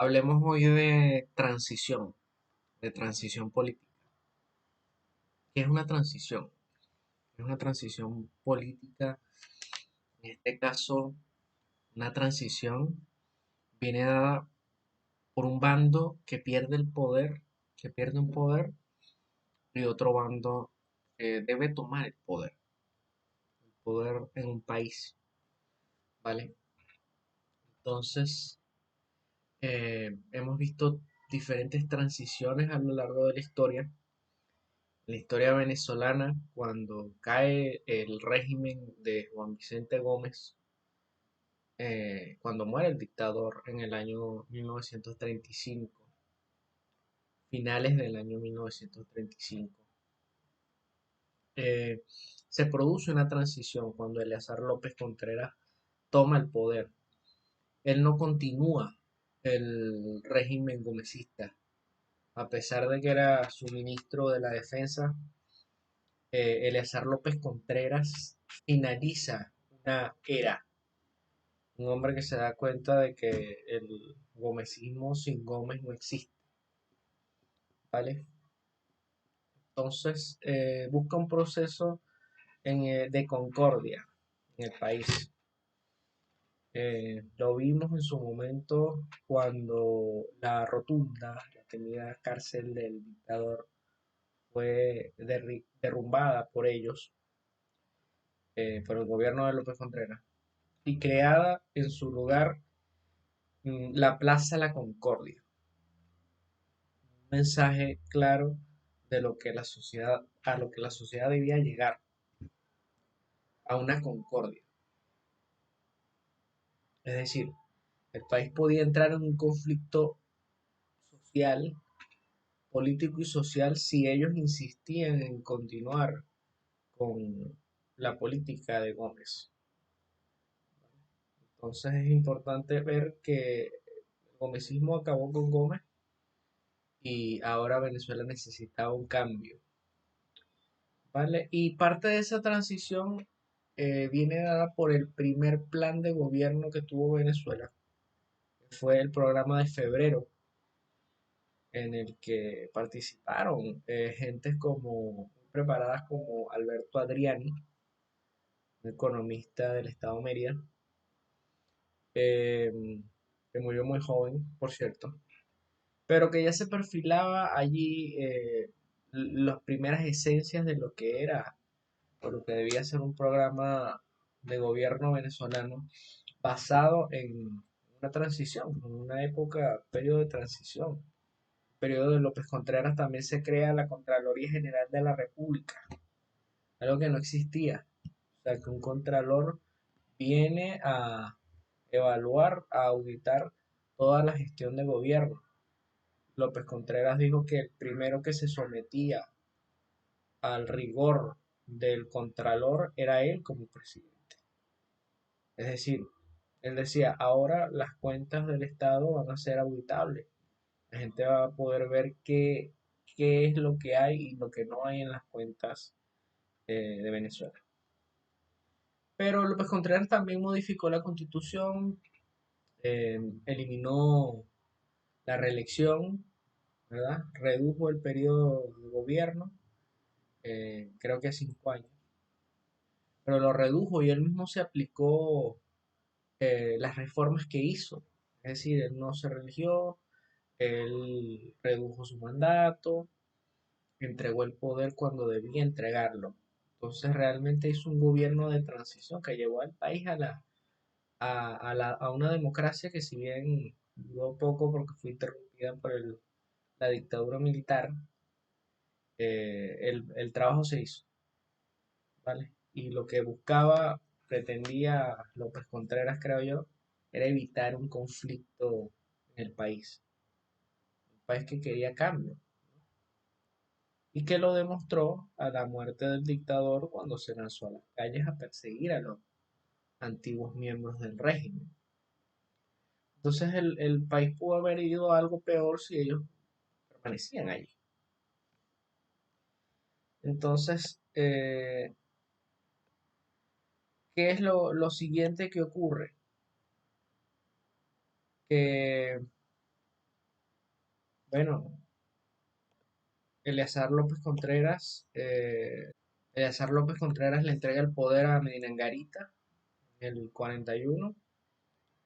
Hablemos hoy de transición política. ¿Qué es una transición? Es una transición política. En este caso, una transición viene dada por un bando que pierde el poder, que pierde un poder, y otro bando que debe tomar el poder en un país, ¿vale? Entonces, hemos visto diferentes transiciones a lo largo de la historia. La historia venezolana, cuando cae el régimen de Juan Vicente Gómez, cuando muere el dictador en el año 1935, finales del año 1935, eh, se produce una transición cuando Eleazar López Contreras toma el poder. Él no continúa el régimen gomecista, a pesar de que era su ministro de la defensa. Eleazar López Contreras finaliza una era, un hombre que se da cuenta de que el gomecismo sin Gómez no existe, ¿vale? Entonces busca un proceso de concordia en el país. Lo vimos en su momento cuando la rotunda, la temida cárcel del dictador, fue derrumbada por ellos, por el gobierno de López Contreras, y creada en su lugar la Plaza La Concordia. Un mensaje claro de lo que la sociedad, a lo que la sociedad debía llegar, a una concordia. Es decir, el país podía entrar en un conflicto social, político y social si ellos insistían en continuar con la política de Gómez. Entonces es importante ver que el gomecismo acabó con Gómez y ahora Venezuela necesitaba un cambio, ¿vale? Y parte de esa transición viene dada por el primer plan de gobierno que tuvo Venezuela, que fue el programa de febrero, en el que participaron gentes como preparadas como Alberto Adriani, un economista del estado Mérida, eh, que murió muy joven, por cierto, pero que ya se perfilaba allí las primeras esencias de lo que era o lo que debía ser un programa de gobierno venezolano basado en una transición, en una época, periodo de transición. Periodo de López Contreras también se crea la Contraloría General de la República, algo que no existía. O sea, que un contralor viene a evaluar, a auditar toda la gestión de gobierno. López Contreras dijo que el primero que se sometía al rigor del contralor era él como presidente. Es decir, él decía, ahora las cuentas del Estado van a ser auditables. La gente va a poder ver qué es lo que hay y lo que no hay en las cuentas de Venezuela. Pero López Contreras también modificó la constitución, eliminó la reelección, ¿verdad? Redujo el periodo de gobierno, creo que a 5 años, pero lo redujo y él mismo se aplicó las reformas que hizo. Es decir, él no se religió, él redujo su mandato, entregó el poder cuando debía entregarlo. Entonces realmente hizo un gobierno de transición que llevó al país a una democracia que si bien duró poco porque fue interrumpida por la dictadura militar, el trabajo se hizo, ¿vale? Y lo que buscaba, pretendía López Contreras, creo yo, era evitar un conflicto en el país, un país que quería cambio y que lo demostró a la muerte del dictador cuando se lanzó a las calles a perseguir a los antiguos miembros del régimen. Entonces el país pudo haber ido a algo peor si ellos permanecían allí. Entonces, ¿qué es lo siguiente que ocurre? Que Bueno, Eleazar López Contreras, Eleazar López Contreras le entrega el poder a Medina Angarita en el 41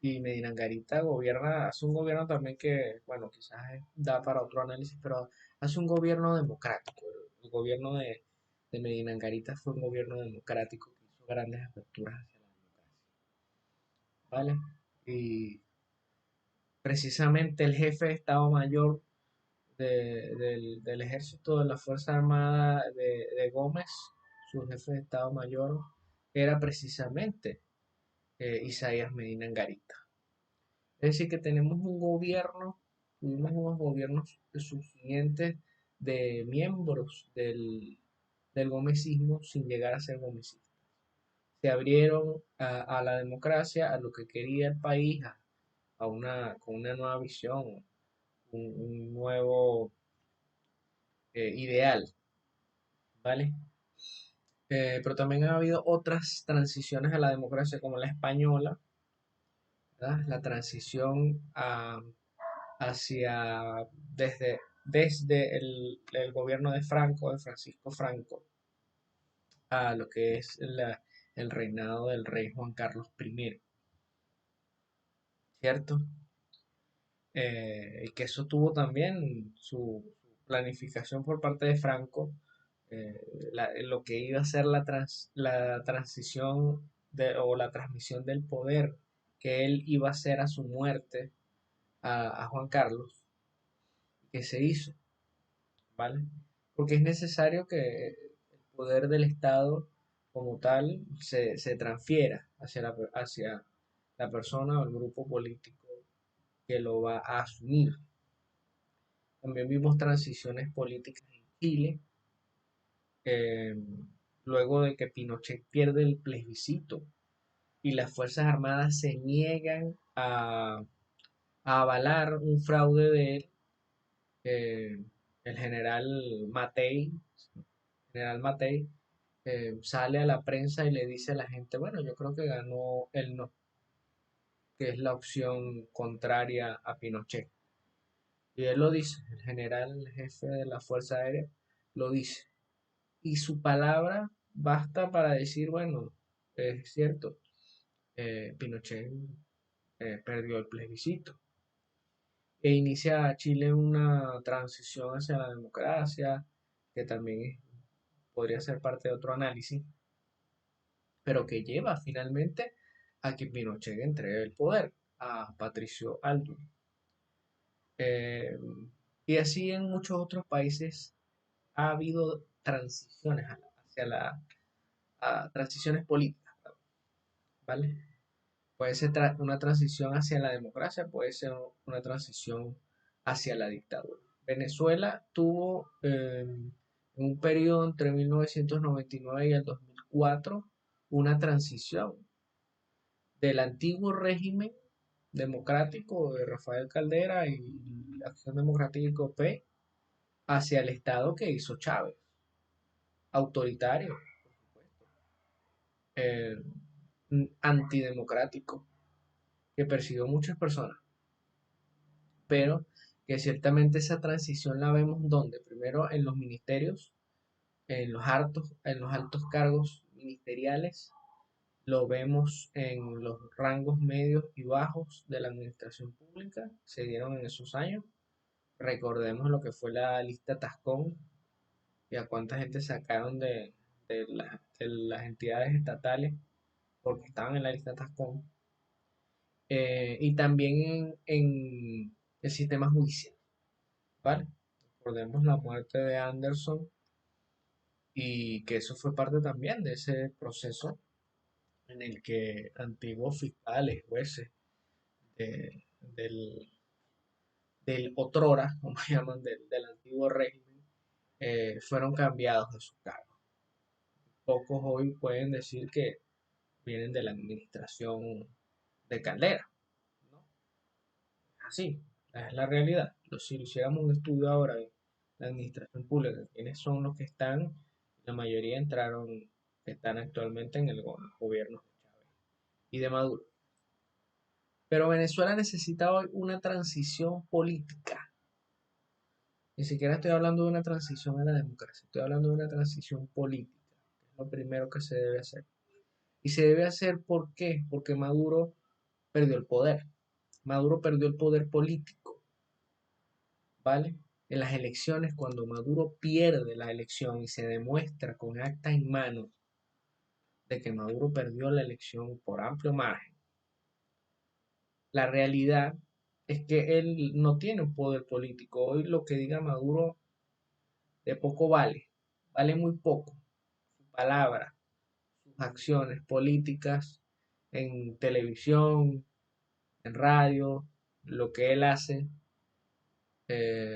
y Medina Angarita gobierna, hace un gobierno también que, bueno, quizás da para otro análisis, pero hace un gobierno democrático. El gobierno de Medina Angarita fue un gobierno democrático que hizo grandes aperturas hacia la democracia, ¿vale? Y precisamente el jefe de Estado Mayor del ejército de la Fuerza Armada de Gómez, su jefe de Estado Mayor, era precisamente Isaías Medina Angarita. Es decir, que tenemos un gobierno, tuvimos unos gobiernos subsiguientes de miembros del gomecismo sin llegar a ser gomecistas. Se abrieron a la democracia, a lo que quería el país, con una nueva visión, un nuevo ideal, ¿vale? Pero también ha habido otras transiciones a la democracia, como la española, ¿verdad? La transición hacia, desde el gobierno de Franco, de Francisco Franco, a lo que es el reinado del rey Juan Carlos I, ¿cierto? Y que eso tuvo también su planificación por parte de Franco, eh, lo que iba a ser la transición o la transmisión del poder que él iba a hacer a su muerte a Juan Carlos, que se hizo, ¿vale? Porque es necesario que el poder del Estado como tal se transfiera hacia la persona o el grupo político que lo va a asumir. También vimos transiciones políticas en Chile, eh, luego de que Pinochet pierde el plebiscito y las Fuerzas Armadas se niegan a avalar un fraude de él, eh, el general Matei, sale a la prensa y le dice a la gente, bueno, yo creo que ganó el no, que es la opción contraria a Pinochet. Y él lo dice, el general, el jefe de la Fuerza Aérea, lo dice. Y su palabra basta para decir, bueno, es cierto, Pinochet perdió el plebiscito. E inicia Chile una transición hacia la democracia, que también podría ser parte de otro análisis, pero que lleva finalmente a que Pinochet entregue el poder a Patricio Aylwin. Eh, y así en muchos otros países ha habido transiciones hacia transiciones políticas, ¿vale? Puede ser una transición hacia la democracia, puede ser una transición hacia la dictadura. Venezuela tuvo en un periodo entre 1999 y el 2004 una transición del antiguo régimen democrático de Rafael Caldera y la Acción Democrática y COPE hacia el Estado que hizo Chávez, autoritario, eh, antidemocrático, que persiguió muchas personas, pero que ciertamente esa transición la vemos donde, primero en los ministerios, en los altos cargos ministeriales, lo vemos en los rangos medios y bajos de la administración pública, se dieron en esos años. Recordemos lo que fue la lista Tascón y a cuánta gente sacaron de las entidades estatales porque estaban en la lista Tascón. Y también en el sistema judicial, ¿vale? Recordemos la muerte de Anderson y que eso fue parte también de ese proceso en el que antiguos fiscales, jueces del, del otrora, como llaman, del antiguo régimen, fueron cambiados de sus cargos. Pocos hoy pueden decir que vienen de la administración de Caldera, ¿no? Así, es la realidad. Si hiciéramos un estudio ahora de la administración pública, quiénes son los que están, la mayoría están actualmente en el gobierno de Chávez y de Maduro. Pero Venezuela necesita hoy una transición política, Ni siquiera estoy hablando de una transición a la democracia, estoy hablando de una transición política, que es lo primero que se debe hacer. Y se debe hacer, ¿por qué? Porque Maduro perdió el poder. Maduro perdió el poder político, ¿vale? En las elecciones, cuando Maduro pierde la elección y se demuestra con actas en mano de que Maduro perdió la elección por amplio margen, la realidad es que él no tiene un poder político. Hoy lo que diga Maduro de poco vale, vale muy poco. Su palabra, sus acciones políticas en televisión, en radio, lo que él hace.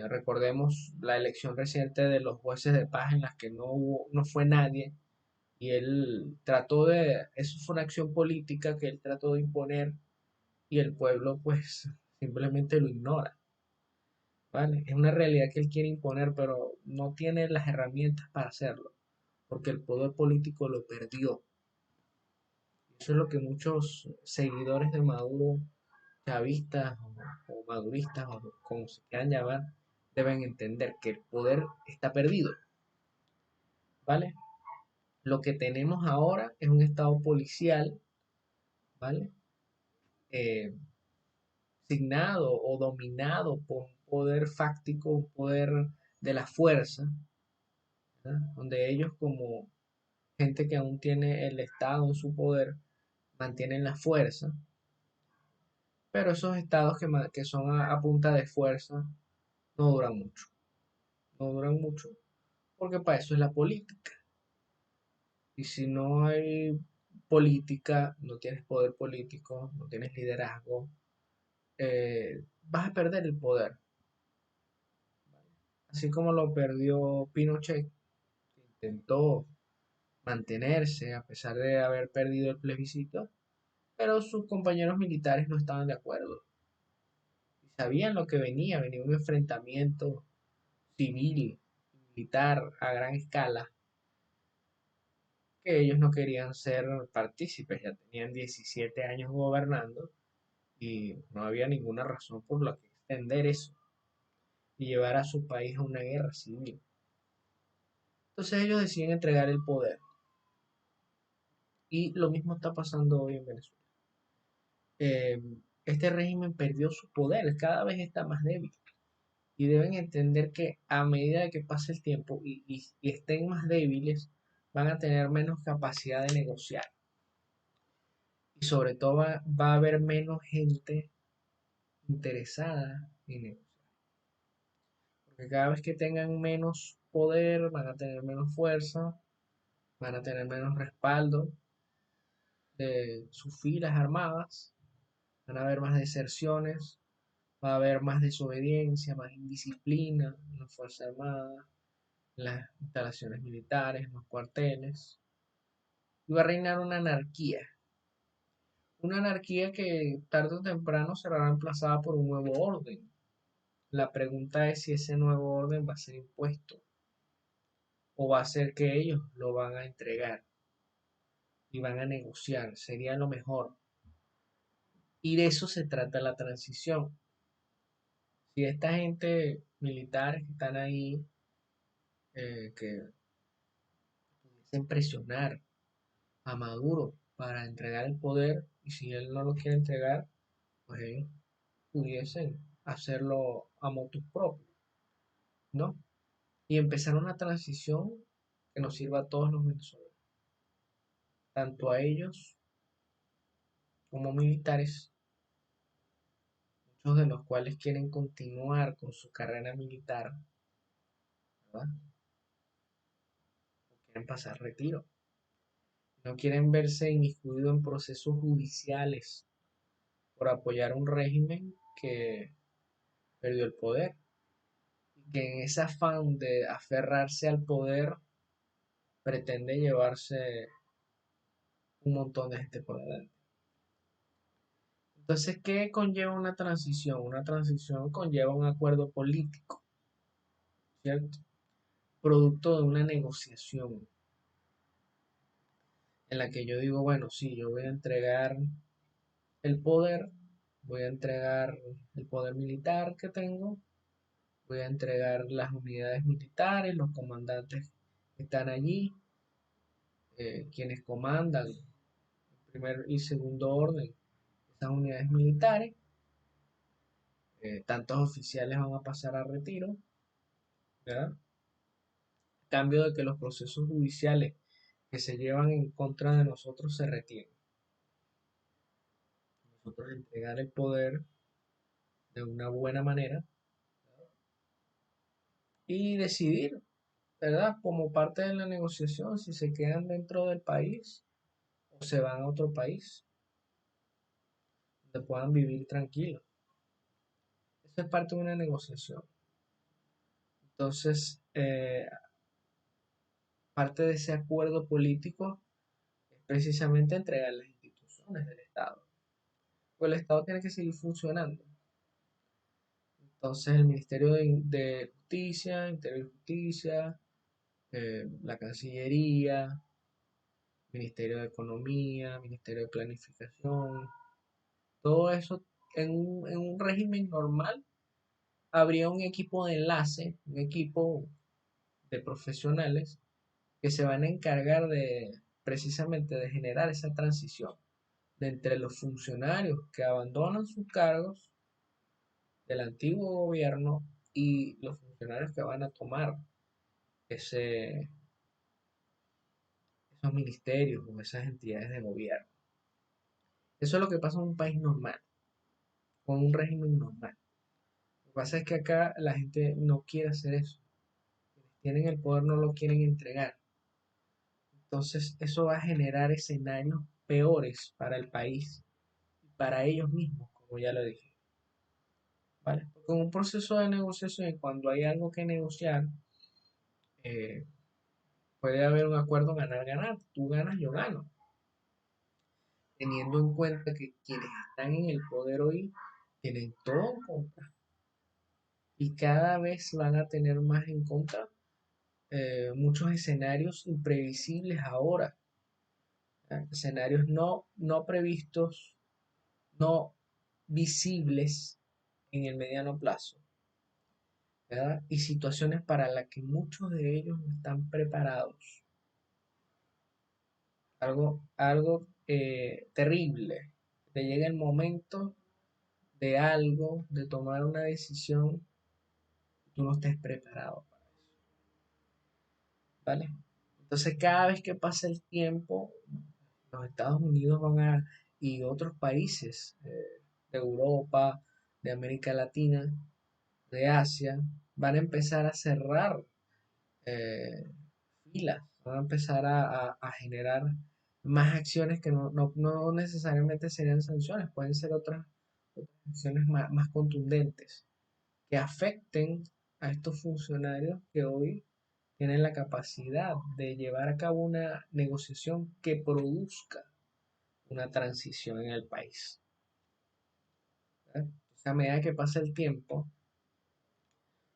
Recordemos la elección reciente de los jueces de paz en las que no fue nadie y él trató eso fue una acción política que él trató de imponer y el pueblo pues simplemente lo ignora, ¿vale? Es una realidad que él quiere imponer, pero no tiene las herramientas para hacerlo, porque el poder político lo perdió. Eso es lo que muchos seguidores de Maduro, chavistas o maduristas, o como se quieran llamar, deben entender que el poder está perdido, ¿vale? Lo que tenemos ahora es un estado policial, ¿vale? Eh, Signado o dominado por un poder fáctico, un poder de la fuerza, ¿verdad? Donde ellos como gente que aún tiene el Estado en su poder, mantienen la fuerza, pero esos estados que son a punta de fuerza no duran mucho, no duran mucho, porque para eso es la política. Y si no hay política, no tienes poder político, no tienes liderazgo, vas a perder el poder. Así como lo perdió Pinochet, que intentó mantenerse a pesar de haber perdido el plebiscito, pero sus compañeros militares no estaban de acuerdo. Y sabían lo que venía un enfrentamiento civil, militar a gran escala, que ellos no querían ser partícipes, ya tenían 17 años gobernando y no había ninguna razón por la que extender eso y llevar a su país a una guerra civil. Entonces ellos deciden entregar el poder y lo mismo está pasando hoy en Venezuela. Eh, este régimen perdió su poder, cada vez está más débil y deben entender que a medida que pase el tiempo y estén más débiles, van a tener menos capacidad de negociar y sobre todo va a haber menos gente interesada en negociar. Porque cada vez que tengan menos poder, van a tener menos fuerza, van a tener menos respaldo de sus filas armadas, van a haber más deserciones, va a haber más desobediencia, más indisciplina en la Fuerza Armada, en las instalaciones militares, en los cuarteles, y va a reinar una anarquía que tarde o temprano será reemplazada por un nuevo orden. La pregunta es si ese nuevo orden va a ser impuesto o va a ser que ellos lo van a entregar y van a negociar, sería lo mejor. Y de eso se trata la transición. Si esta gente militar que están ahí, que pudiesen presionar a Maduro para entregar el poder, y si él no lo quiere entregar, pues ellos pudiesen hacerlo a motus propio, ¿no? Y empezar una transición que nos sirva a todos los venezolanos, tanto a ellos como militares, muchos de los cuales quieren continuar con su carrera militar, ¿verdad? Quieren pasar retiro, no quieren verse inmiscuidos en procesos judiciales por apoyar un régimen que perdió el poder y que en ese afán de aferrarse al poder pretende llevarse un montón de gente por delante. Entonces, ¿qué conlleva una transición? Una transición conlleva un acuerdo político, ¿cierto? Producto de una negociación en la que yo digo, bueno, sí, yo voy a entregar el poder, voy a entregar el poder militar que tengo, voy a entregar las unidades militares, los comandantes que están allí, quienes comandan el primer y segundo orden esas unidades militares. Tantos oficiales van a pasar a retiro, ¿verdad? A cambio de que los procesos judiciales que se llevan en contra de nosotros se retiren. Nosotros entregar el poder de una buena manera y decidir, ¿verdad? Como parte de la negociación, si se quedan dentro del país o se van a otro país donde puedan vivir tranquilos. Eso es parte de una negociación. Entonces, parte de ese acuerdo político es precisamente entregar las instituciones del Estado. Pues el Estado tiene que seguir funcionando. Entonces, el Ministerio de Justicia, Interior y Justicia, la Cancillería, Ministerio de Economía, Ministerio de Planificación, todo eso en un régimen normal habría un equipo de enlace, un equipo de profesionales que se van a encargar de precisamente de generar esa transición de entre los funcionarios que abandonan sus cargos del antiguo gobierno y los funcionarios que van a tomar ese, esos ministerios o esas entidades de gobierno. Eso es lo que pasa en un país normal, con un régimen normal. Lo que pasa es que acá la gente no quiere hacer eso. Quienes tienen el poder no lo quieren entregar. Entonces eso va a generar escenarios peores para el país y para ellos mismos, como ya lo dije. ¿Vale? Porque en un proceso de negociación, cuando hay algo que negociar, eh, puede haber un acuerdo ganar-ganar. Tú ganas, yo gano. Teniendo en cuenta que quienes están en el poder hoy tienen todo en contra y cada vez van a tener más en contra muchos escenarios imprevisibles ahora, escenarios no previstos, no visibles en el mediano plazo, ¿verdad? Y situaciones para las que muchos de ellos no están preparados. Algo terrible. Te llega el momento de algo, de tomar una decisión, tú no estés preparado para eso, ¿vale? Entonces, cada vez que pasa el tiempo, los Estados Unidos y otros países de Europa, de América Latina, de Asia, van a empezar a cerrar eh, filas, van a empezar a generar más acciones que no necesariamente serían sanciones, pueden ser otras acciones más contundentes que afecten a estos funcionarios que hoy tienen la capacidad de llevar a cabo una negociación que produzca una transición en el país. ¿Verdad? O sea, a medida que pasa el tiempo,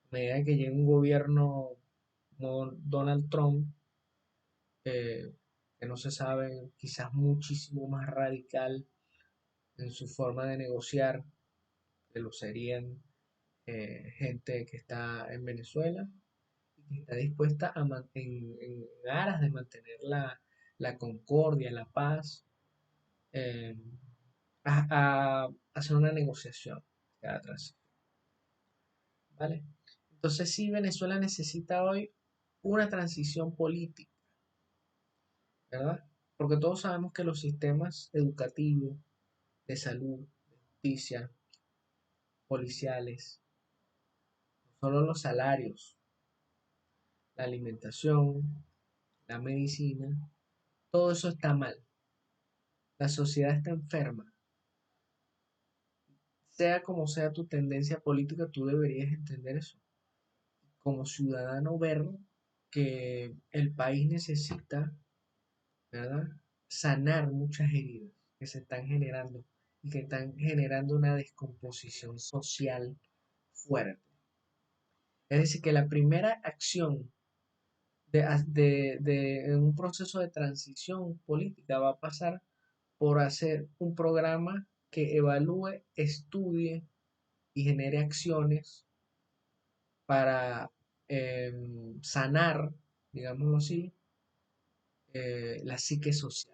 a medida que llegue un gobierno como Donald Trump, que no se sabe, quizás muchísimo más radical en su forma de negociar, que lo serían gente que está en Venezuela y que está dispuesta en aras de mantener la concordia, la paz, eh, a hacer una negociación cada transición, ¿vale? Entonces sí, Venezuela necesita hoy una transición política, ¿verdad? Porque todos sabemos que los sistemas educativos, de salud, de justicia, policiales, no solo los salarios, la alimentación, la medicina, todo eso está mal. La sociedad está enferma. Sea como sea tu tendencia política, tú deberías entender eso. Como ciudadano, ver que el país necesita, ¿verdad? Sanar muchas heridas que se están generando y que están generando una descomposición social fuerte. Es decir, que la primera acción en un proceso de transición política va a pasar por hacer un programa que evalúe, estudie y genere acciones para sanar, digámoslo así, la psique social,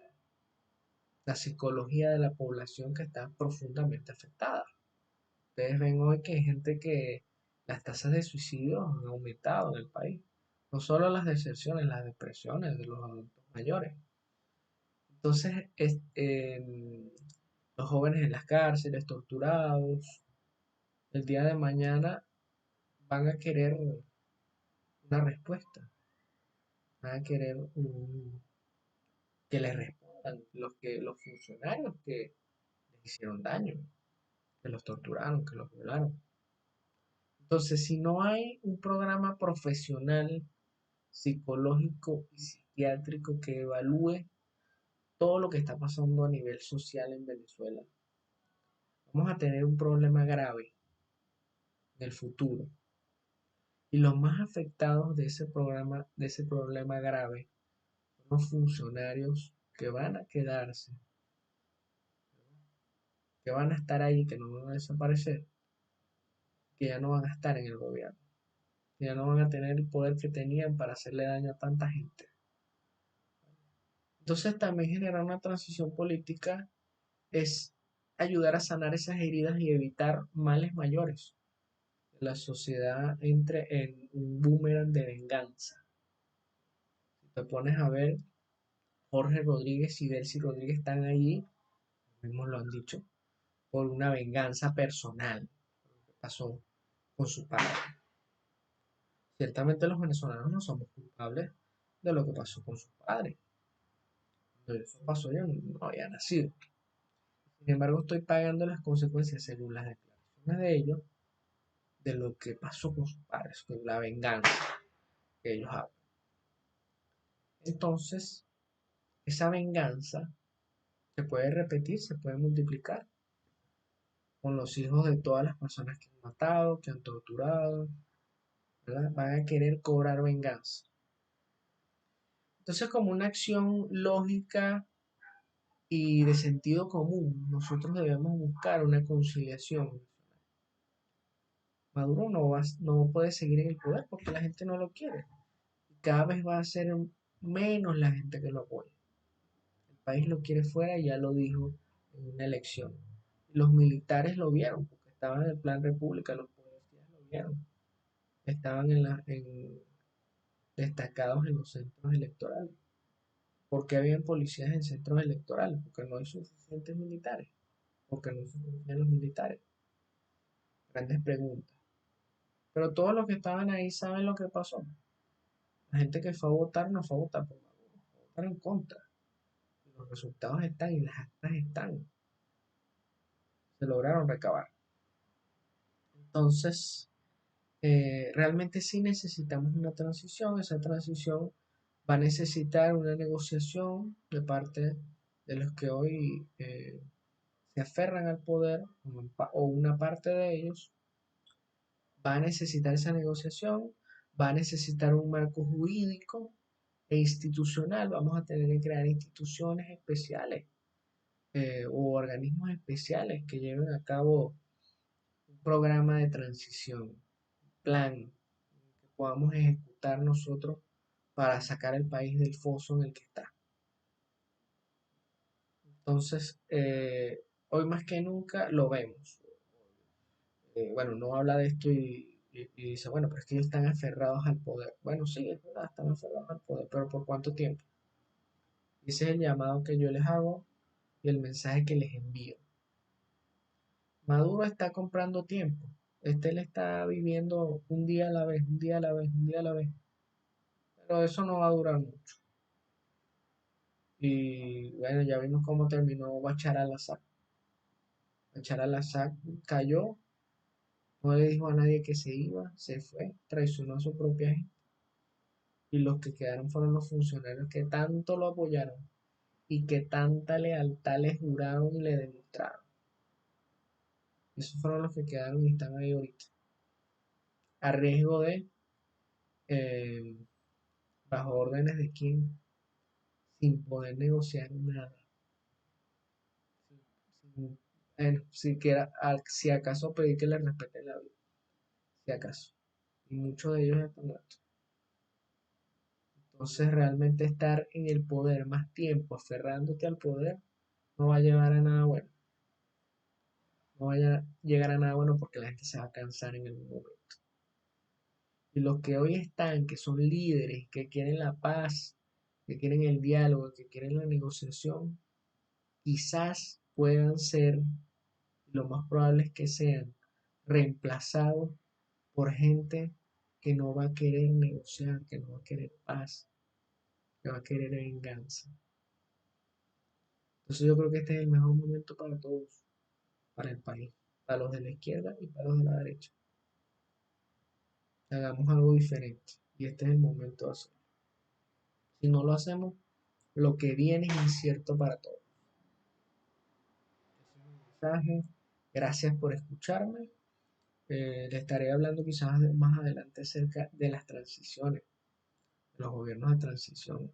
la psicología de la población que está profundamente afectada. Ustedes ven hoy que hay gente que las tasas de suicidio han aumentado en el país. No solo las deserciones, las depresiones de los adultos mayores. Entonces, los jóvenes en las cárceles, torturados, el día de mañana van a querer una respuesta, van a querer que les respondan los funcionarios que les hicieron daño, que los torturaron, que los violaron. Entonces, si no hay un programa profesional, psicológico y psiquiátrico que evalúe todo lo que está pasando a nivel social en Venezuela, vamos a tener un problema grave en el futuro. Y los más afectados de ese programa, de ese problema grave, son los funcionarios que van a quedarse, que van a estar ahí, que no van a desaparecer, que ya no van a estar en el gobierno, que ya no van a tener el poder que tenían para hacerle daño a tanta gente. Entonces también generar una transición política es ayudar a sanar esas heridas y evitar males mayores. La sociedad entre en un boomerang de venganza. Si te pones a ver, Jorge Rodríguez y Delcy Rodríguez están allí, mismos lo han dicho, por una venganza personal, por lo que pasó con su padre. Ciertamente los venezolanos no somos culpables de lo que pasó con su padre. Cuando eso pasó yo no había nacido. Sin embargo, estoy pagando las consecuencias según las declaraciones de ellos de lo que pasó con sus padres, con la venganza que ellos hablan. Entonces, esa venganza se puede repetir, se puede multiplicar con los hijos de todas las personas que han matado, que han torturado, ¿verdad? Van a querer cobrar venganza. Entonces, como una acción lógica y de sentido común, nosotros debemos buscar una conciliación. Maduro no puede seguir en el poder porque la gente no lo quiere. Cada vez va a ser menos la gente que lo apoya. El país lo quiere fuera y ya lo dijo en una elección. Los militares lo vieron porque estaban en el plan república, los policías lo vieron. Estaban destacados en los centros electorales. ¿Por qué habían policías en centros electorales? Porque no hay suficientes militares. Porque no se confían en los militares. Grandes preguntas. Pero todos los que estaban ahí saben lo que pasó. La gente que fue a votar no fue a votar por Maduro, fue a votar en contra. Los resultados están y las actas están. Se lograron recabar. Entonces, realmente sí necesitamos una transición. Esa transición va a necesitar una negociación de parte de los que hoy se aferran al poder o una parte de ellos. Va a necesitar esa negociación, va a necesitar un marco jurídico e institucional. Vamos a tener que crear instituciones especiales o organismos especiales que lleven a cabo un programa de transición, un plan que podamos ejecutar nosotros para sacar el país del foso en el que está. Entonces, hoy más que nunca lo vemos. Bueno, no habla de esto y dice, bueno, pero es que ellos están aferrados al poder. Bueno, sí, es verdad, están aferrados al poder, pero ¿por cuánto tiempo? Ese es el llamado que yo les hago y el mensaje que les envío. Maduro está comprando tiempo. Le está viviendo un día a la vez, un día a la vez, un día a la vez. Pero eso no va a durar mucho. Y bueno, ya vimos cómo terminó Bachar al-Assad. Bachar al-Assad cayó, no le dijo a nadie que se iba, se fue, traicionó a su propia gente. Y los que quedaron fueron los funcionarios que tanto lo apoyaron y que tanta lealtad le juraron y le demostraron. Esos fueron los que quedaron y están ahí ahorita. A riesgo de, eh, bajo órdenes de quién, sin poder negociar nada. Sin, siquiera, si acaso pedir que le respeten la vida. Si acaso. y muchos de ellos están muertos. Entonces realmente estar en el poder más tiempo aferrándote al poder no va a llevar a nada bueno. No va a llegar a nada bueno porque la gente se va a cansar en el momento. Y los que hoy están, que son líderes, que quieren la paz, que quieren el diálogo, que quieren la negociación, quizás puedan ser, lo más probable es que sean reemplazados por gente que no va a querer negociar, que no va a querer paz, que va a querer venganza. Entonces yo creo que este es el mejor momento para todos, para el país, para los de la izquierda y para los de la derecha. Hagamos algo diferente y este es el momento de hacerlo. Si no lo hacemos, lo que viene es incierto para todos. Ese es mi mensaje. Gracias por escucharme. Le estaré hablando quizás más adelante acerca de las transiciones, de los gobiernos de transición,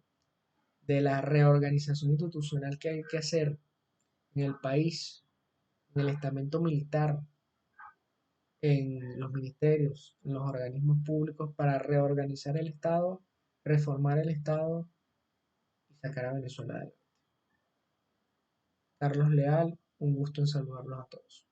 de la reorganización institucional que hay que hacer en el país, en el estamento militar, en los ministerios, en los organismos públicos para reorganizar el Estado, reformar el Estado y sacar a Venezuela adelante. Carlos Leal, un gusto en saludarlos a todos.